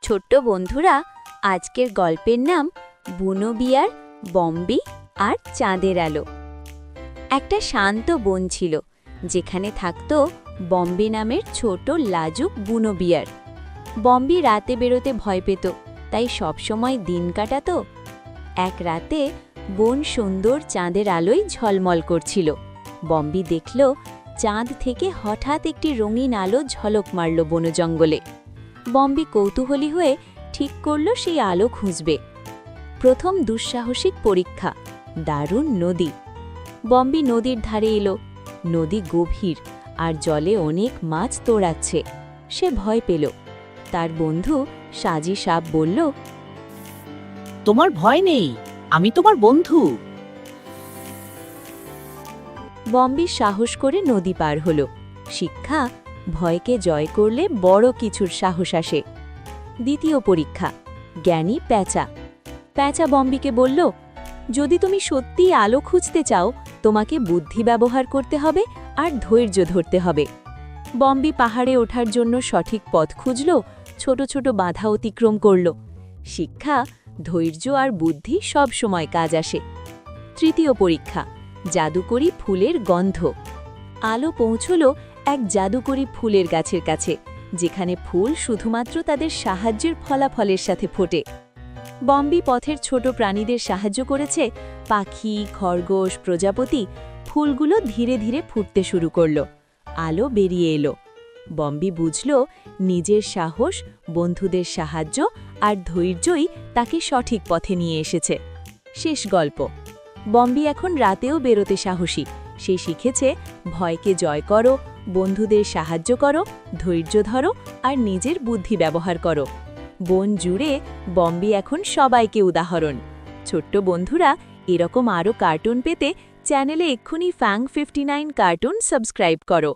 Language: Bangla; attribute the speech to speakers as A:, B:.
A: ছোট্ট বন্ধুরা, আজকের গল্পের নাম বুনো বিয়ার, বম্বি আর চাঁদের আলো। একটা শান্ত বন ছিল যেখানে থাকত বম্বি নামের ছোট লাজুক বুনো বিয়ার। বম্বি রাতে বেরোতে ভয় পেত, তাই সবসময় দিন কাটাতো। এক রাতে বন সুন্দর চাঁদের আলোয় ঝলমল করছিল। বম্বি দেখল চাঁদ থেকে হঠাৎ একটি রঙিন আলো ঝলক মারল বন জঙ্গলে। বম্বি কৌতূহলী হয়ে ঠিক করল সেই আলো খুঁজবে। প্রথম দুঃসাহসিক পরীক্ষা, দারুণ নদী। বম্বি নদীর ধারে এলো। নদী গভীর আর জলে অনেক মাছ তোড়াচ্ছে। সে ভয় পেল। তার বন্ধু সাজি সাপ বলল,
B: তোমার ভয় নেই, আমি তোমার বন্ধু।
A: বম্বি সাহস করে নদী পার হল। শিক্ষা, ভয়কে জয় করলে বড় কিছুর সাহস আসে। দ্বিতীয় পরীক্ষা, জ্ঞানী প্যাঁচা। প্যাঁচা বম্বিকে বলল, যদি তুমি সত্যিই আলো খুঁজতে চাও, তোমাকে বুদ্ধি ব্যবহার করতে হবে আর ধৈর্য ধরতে হবে। বম্বি পাহাড়ে ওঠার জন্য সঠিক পথ খুঁজল, ছোট ছোট বাধা অতিক্রম করল। শিক্ষা, ধৈর্য আর বুদ্ধি সব সময় কাজ আসে। তৃতীয় পরীক্ষা, জাদুকরি ফুলের গন্ধ। আলো পৌঁছল এক জাদুকরি ফুলের গাছের কাছে, যেখানে ফুল শুধুমাত্র তাদের সাহায্যের ফলাফলের সাথে ফোটে। বম্বি পথের ছোট প্রাণীদের সাহায্য করেছে। পাখি, খরগোশ, প্রজাপতি ফুলগুলো ধীরে ধীরে ফুটতে শুরু করল। আলো বেরিয়ে এলো। বম্বি বুঝল নিজের সাহস, বন্ধুদের সাহায্য আর ধৈর্যই তাকে সঠিক পথে নিয়ে এসেছে। শেষ গল্প। বম্বি এখন রাতেও বেরোতে সাহসী। সে শিখেছে ভয়কে জয় করো, বন্ধুদের সাহায্য করো, ধৈর্য ধরো আর নিজের বুদ্ধি ব্যবহার করো। বন জুড়ে বম্বি এখন সবাইকে উদাহরণ। ছোট্ট বন্ধুরা, এরকম আরও কার্টুন পেতে চ্যানেলে এক্ষুনি ফ্যাং 59 কার্টুন সাবস্ক্রাইব করো।